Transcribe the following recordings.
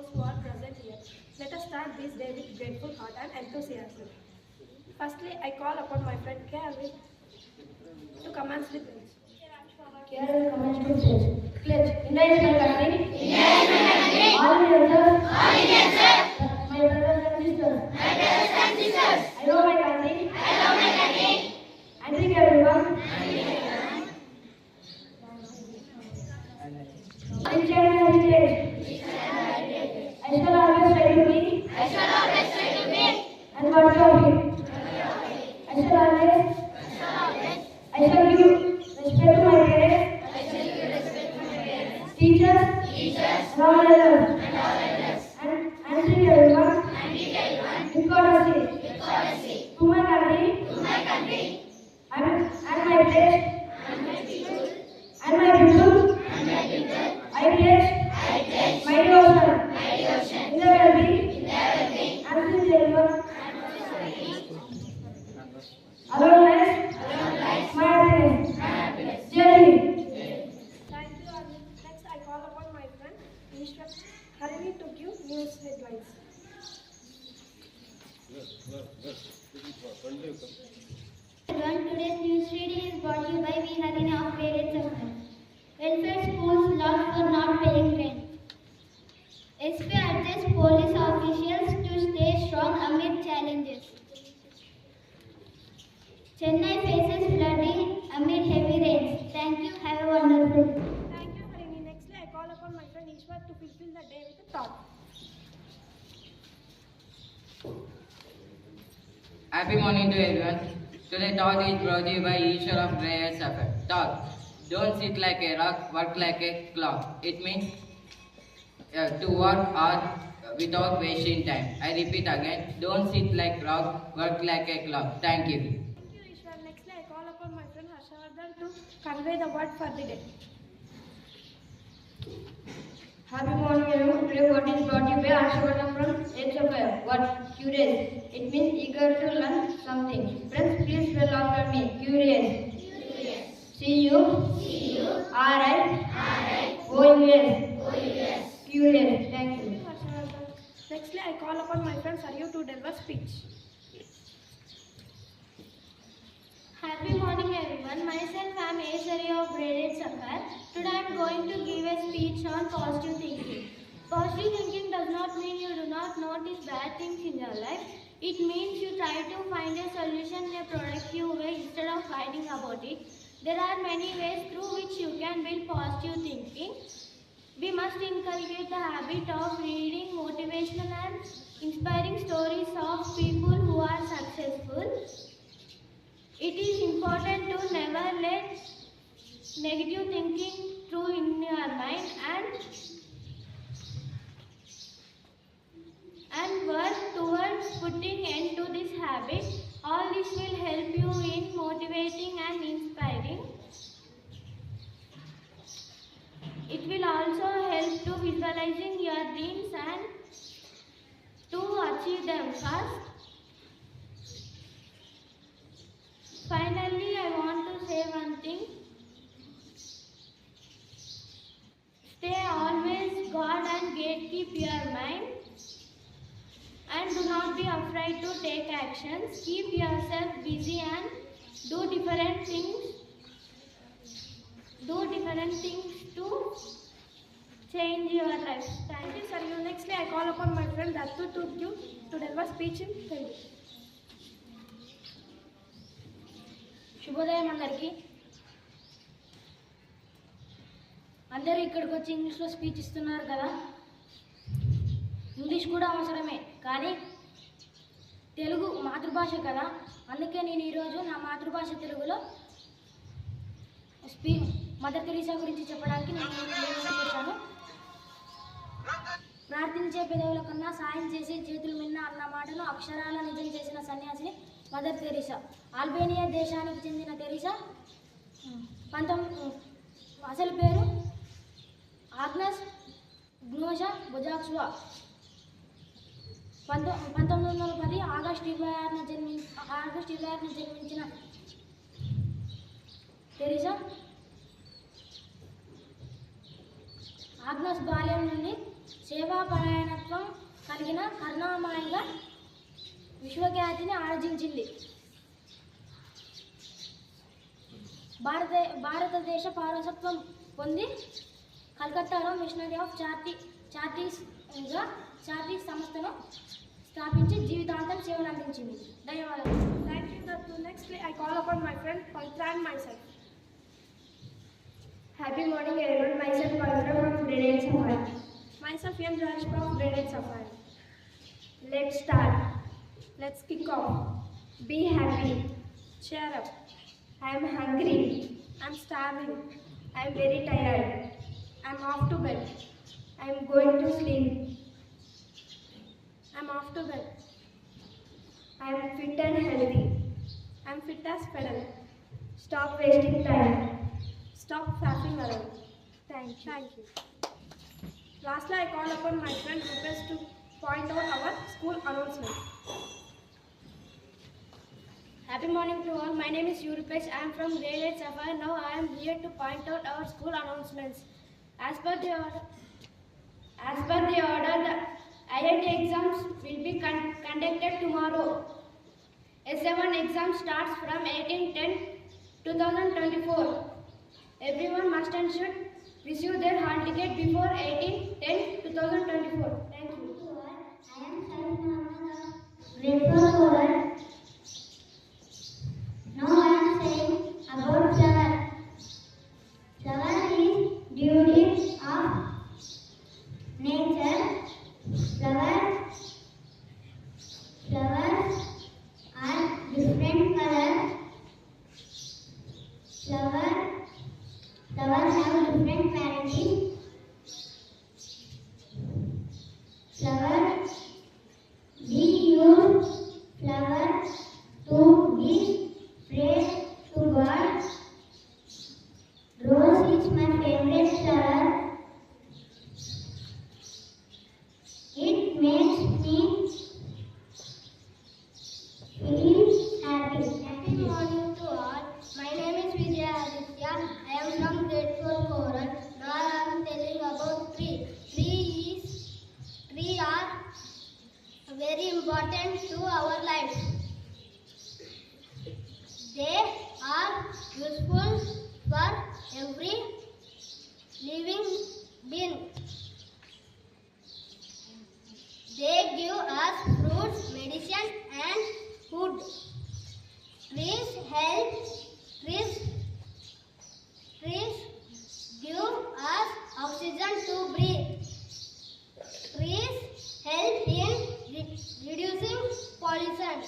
those who are present here. Let us start this day with grateful heart and enthusiasm. Firstly, I call upon my friend Kevin to commence the pledge. Kerala commence to pledge. Pledge. India is my country. India is my country. All Indians. All Indians. My brothers and sisters. My brothers and sisters. I love my country. I love my country. And drink everyone. Rich and heritage. I shall always try to be. I shall always try to be. And worthy of it. I shall always. I shall give respect to my parents. I shall give respect to my parents. Teachers. And all others. And treat everyone. With courtesy. To my country. And my place. And my people. I pledge my devotion in the well-being and sincerity aloneness my happiness. Jai. Thank you. Next, I call upon my friend Ishwar Harini to give news headlines. Today's news reading is brought to you by Vidyanikethan of grade 7. Welfare schools locked for not paying rent. SP urges police officials to stay strong amid challenges. Chennai faces flooding amid heavy rains. Thank you. Have a wonderful day. Thank you, Harini. Nextly, I call upon my friend Ishwar to fulfill the day with a thought. Happy morning to everyone. Today thought is brought to you by Ishwar of grade 7. Thought. Don't sit like a rock, work like a clock. It means to work hard without wasting time. I repeat again, don't sit like rock, work like a clock. Thank you. Thank you, Ishwar. Nextly, I call upon my friend Harshavardhan to convey the word for the day. Happy morning everyone. Today what is brought to you by Harshavardhan from 8th Fire. What? Curious. It means eager to learn something. Friends, please spell after me. Curious. C-U-R-I-O-U-S. Curious. Thank you. Harshavardhan. Nextly, I call upon my friend Saryu to deliver speech. Happy morning everyone. Myself I am Aishwarya of grade 8 Safar. Today I am going to give a speech on positive thinking. Positive thinking does not mean you do not notice bad things in your life. It means you try to find a solution in a productive way instead of fighting about it. There are many ways through which you can build positive thinking. We must inculcate the habit of reading motivational and inspiring stories of people who are successful. It is important to never let negative thinking through in your mind and work towards putting end to this habit. All this will help you in motivating and inspiring. It will also help to visualizing your dreams and to achieve them fast. Finally, I want to say one thing. Stay always guard and gatekeep your mind. And do not be afraid to take actions. Keep yourself busy and do different things. To change your life. Thank you, Saryu. Nextly, I call upon my friend Dattu to deliver speech in Telugu. శుభోదయం అందరికీ. అందరూ ఇక్కడికి వచ్చి ఇంగ్లీష్లో speech ఇస్తున్నారు కదా. English కూడా అవసరమే, కానీ తెలుగు మాతృభాష కదా. అందుకే నేను ఈరోజు నా మాతృభాష తెలుగులో మదర్ తెరీసా గురించి చెప్పడానికి నేను వచ్చాను. ప్రార్థించే పెదవుల కన్నా సాయం చేసే చేతులు మిన్న అన్న మాటను అక్షరాల నిజం చేసిన సన్యాసిని మదర్ తెరీసా. అల్బేనియా దేశానికి చెందిన తెరీసా అసలు పేరు ఆగ్నస్ గ్నోషా బొజాక్స్వా. 1910 ఆగస్టు 26న జన్మించిన తెరీసా ఆగ్నస్ బాల్యం నుండి సేవాపరాయణత మానవత్వం కలిగిన కరుణామయంగా విశ్వఖ్యాతిని ఆర్జించింది. భారతదేశ పౌరసత్వం పొంది కలకత్తాలో మిషనరీ ఆఫ్ చారిటీస్ సంస్థను స్థాపించి జీవితాంతం సేవలు అందించింది. ధన్యవాదాలు. Thank you, Dattu. Nextly, I call upon my friend Pavitra and myself. Happy morning everyone. Myself Pavitra from grade 8 Safari. Myself, M. Jarish from grade 8 Safari. Let's start. Let's kick off. Be happy. Cheer up. I am hungry. I'm starving. I am very tired. I'm off to bed. I am going to sleep. I'm off to bed. I am fit and healthy. I'm fit as fiddle. Stop wasting time. Stop faffing around. Thank you. Lastly, I call upon my friend Rupesh to point out our school announcement. Happy morning to all. My name is Rupesh. I am from grade 8 Safari. Now I am here to point out our school announcements. As per the order, the IIT exams will be conducted tomorrow. S7 exam starts from 18/10/2024. Everyone must and should receive their hall ticket before 18/10/2024. Thank you. I am grade 4 student. Now I am saying about flower. Flower is beauty of nature. Flowers are different colors. Flowers have different varieties. Flowers, we use flowers to give praise to God. Rose is my favorite flower. It makes me feel happy. Happy morning to all. My name is Vidyanikethan. I am from grade 4 Koran. Now I am telling about tree. Trees are very important to our life. They are useful for every living being. They give us fruits, medicine, and food. Trees give us oxygen to breathe. Trees help in reducing pollution.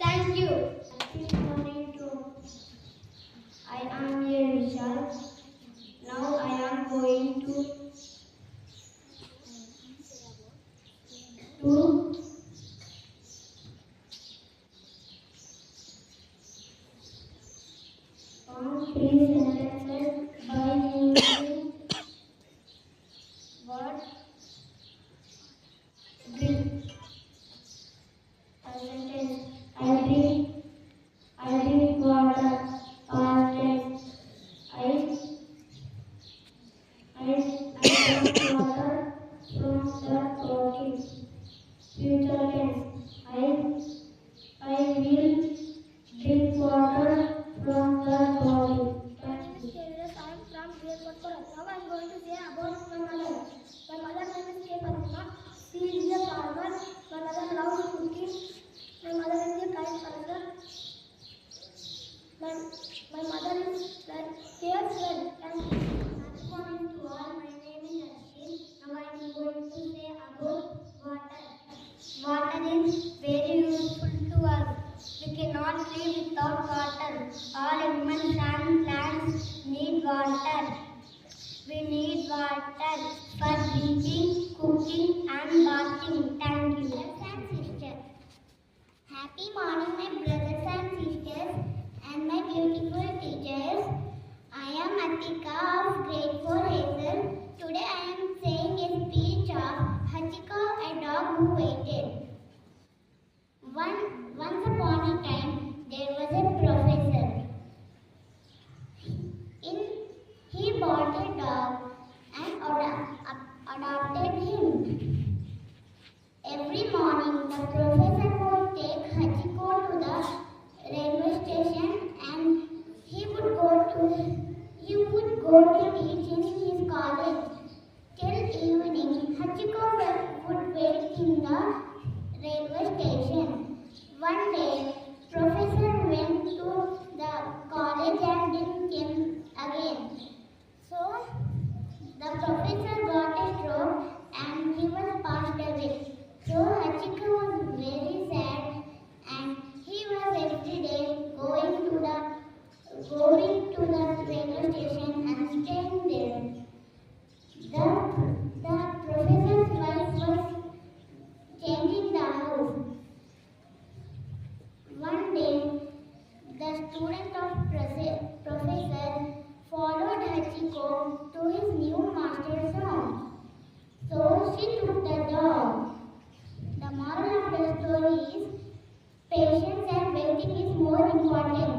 Thank you. Happy morning to I am here Vishal. Now I am going to on three sentences by using word drink. A sentence: I drink water. Past tense: I drink water from the bottle. Future tense: I will drink water from the bottle. My name is Kailash. I am from grade 1 Koran. Now I am going to say about my mother. My mother name is K. Padma. She is a farmer. My mother loves cooking. My mother is a kind person. My mother is like care friend. Thank you. Good morning to all. My name is Ashwin. Now I am going to say about water. Water is very useful to us. We cannot live without water. All animals and plants need water. We need water for drinking, cooking, and bathing. Thank you. Brothers and sisters. Happy morning, my brothers and sisters, and my beautiful teachers. I am Atika of grade 4 Hazel. Today I am saying a speech of Hachiko, a dog who waited. Once upon a time, there was a professor. He bought a dog and adopted him. morning.